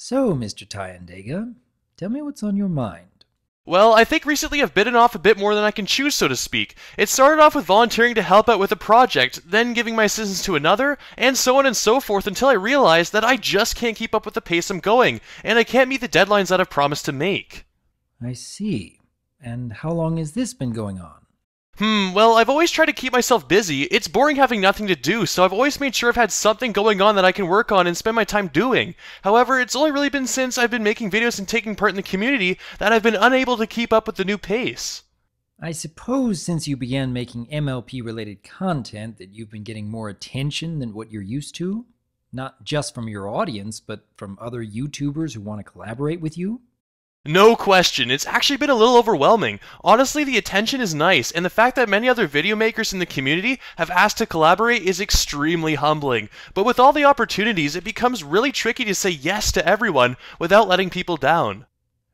So, Mr. Tyandaga, tell me what's on your mind. Well, I think recently I've bitten off a bit more than I can chew, so to speak. It started off with volunteering to help out with a project, then giving my assistance to another, and so on and so forth until I realized that I just can't keep up with the pace I'm going, and I can't meet the deadlines that I've promised to make. I see. And how long has this been going on? Well, I've always tried to keep myself busy. It's boring having nothing to do, so I've always made sure I've had something going on that I can work on and spend my time doing. However, it's only really been since I've been making videos and taking part in the community that I've been unable to keep up with the new pace. I suppose since you began making MLP-related content that you've been getting more attention than what you're used to? Not just from your audience, but from other YouTubers who want to collaborate with you? No question, it's actually been a little overwhelming. Honestly, the attention is nice, and the fact that many other video makers in the community have asked to collaborate is extremely humbling. But with all the opportunities, it becomes really tricky to say yes to everyone without letting people down.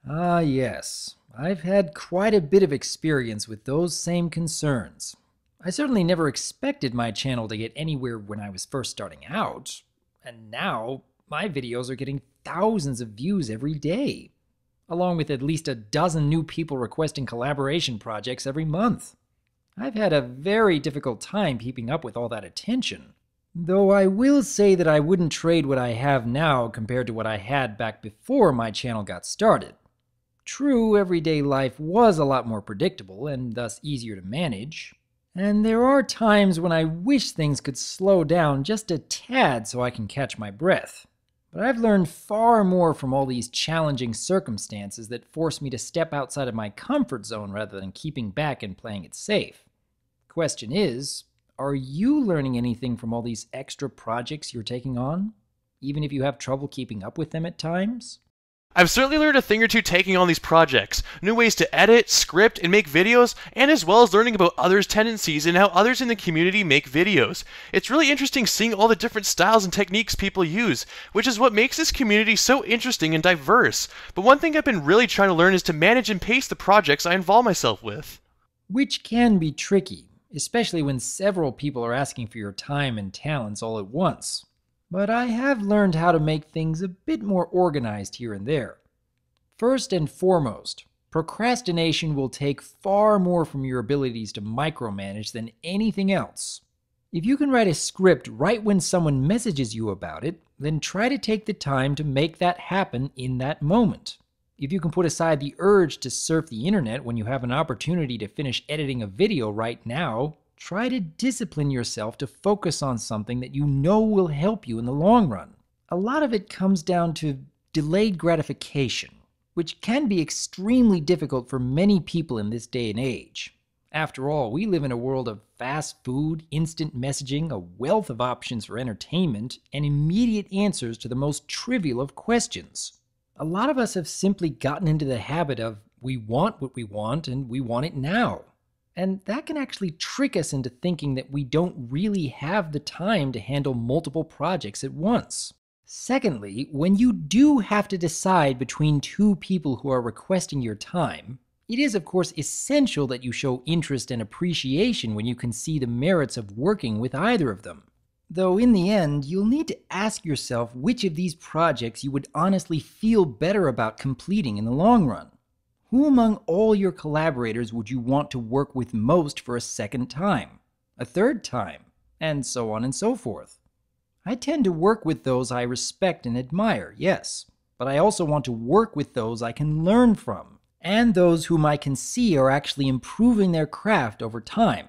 Ah, yes. I've had quite a bit of experience with those same concerns. I certainly never expected my channel to get anywhere when I was first starting out, and now my videos are getting thousands of views every day, along with at least a dozen new people requesting collaboration projects every month. I've had a very difficult time keeping up with all that attention, though I will say that I wouldn't trade what I have now compared to what I had back before my channel got started. True, everyday life was a lot more predictable and thus easier to manage, and there are times when I wish things could slow down just a tad so I can catch my breath. But I've learned far more from all these challenging circumstances that force me to step outside of my comfort zone rather than keeping back and playing it safe. Question is, are you learning anything from all these extra projects you're taking on, even if you have trouble keeping up with them at times? I've certainly learned a thing or two taking on these projects, new ways to edit, script, and make videos, and as well as learning about others' tendencies and how others in the community make videos. It's really interesting seeing all the different styles and techniques people use, which is what makes this community so interesting and diverse. But one thing I've been really trying to learn is to manage and pace the projects I involve myself with. Which can be tricky, especially when several people are asking for your time and talents all at once. But I have learned how to make things a bit more organized here and there. First and foremost, procrastination will take far more from your abilities to micromanage than anything else. If you can write a script right when someone messages you about it, then try to take the time to make that happen in that moment. If you can put aside the urge to surf the internet when you have an opportunity to finish editing a video right now, try to discipline yourself to focus on something that you know will help you in the long run. A lot of it comes down to delayed gratification, which can be extremely difficult for many people in this day and age. After all, we live in a world of fast food, instant messaging, a wealth of options for entertainment, and immediate answers to the most trivial of questions. A lot of us have simply gotten into the habit of we want what we want and we want it now. And that can actually trick us into thinking that we don't really have the time to handle multiple projects at once. Secondly, when you do have to decide between two people who are requesting your time, it is of course essential that you show interest and appreciation when you can see the merits of working with either of them. Though in the end, you'll need to ask yourself which of these projects you would honestly feel better about completing in the long run. Who among all your collaborators would you want to work with most for a second time, a third time, and so on and so forth? I tend to work with those I respect and admire, yes, but I also want to work with those I can learn from, and those whom I can see are actually improving their craft over time.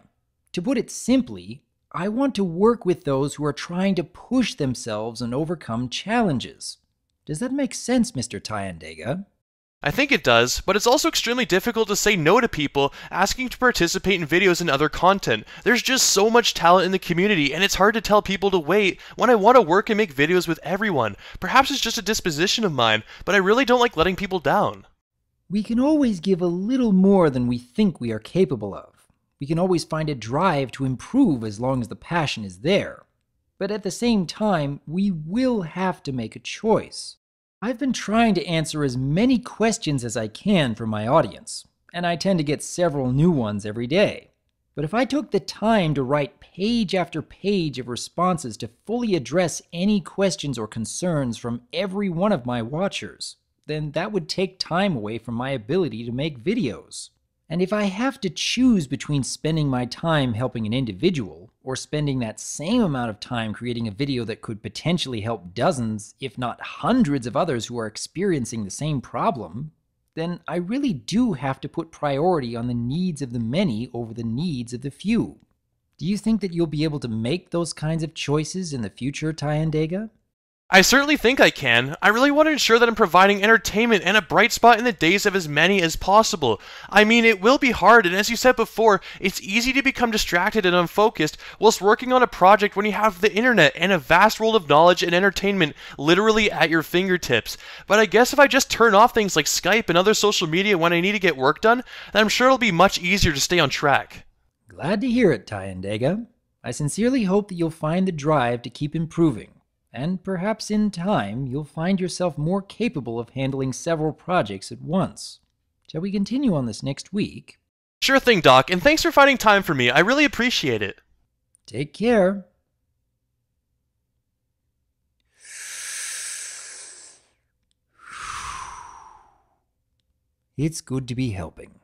To put it simply, I want to work with those who are trying to push themselves and overcome challenges. Does that make sense, Mr. Tyandaga? I think it does, but it's also extremely difficult to say no to people asking to participate in videos and other content. There's just so much talent in the community, and it's hard to tell people to wait when I want to work and make videos with everyone. Perhaps it's just a disposition of mine, but I really don't like letting people down. We can always give a little more than we think we are capable of. We can always find a drive to improve as long as the passion is there. But at the same time, we will have to make a choice. I've been trying to answer as many questions as I can from my audience, and I tend to get several new ones every day. But if I took the time to write page after page of responses to fully address any questions or concerns from every one of my watchers, then that would take time away from my ability to make videos. And if I have to choose between spending my time helping an individual or spending that same amount of time creating a video that could potentially help dozens, if not hundreds of others who are experiencing the same problem, then I really do have to put priority on the needs of the many over the needs of the few. Do you think that you'll be able to make those kinds of choices in the future, Tyandaga? I certainly think I can. I really want to ensure that I'm providing entertainment and a bright spot in the days of as many as possible. I mean, it will be hard, and as you said before, it's easy to become distracted and unfocused whilst working on a project when you have the internet and a vast world of knowledge and entertainment literally at your fingertips. But I guess if I just turn off things like Skype and other social media when I need to get work done, then I'm sure it'll be much easier to stay on track. Glad to hear it, Tyandaga. I sincerely hope that you'll find the drive to keep improving. And perhaps in time, you'll find yourself more capable of handling several projects at once. Shall we continue on this next week? Sure thing, Doc, and thanks for finding time for me. I really appreciate it. Take care. It's good to be helping.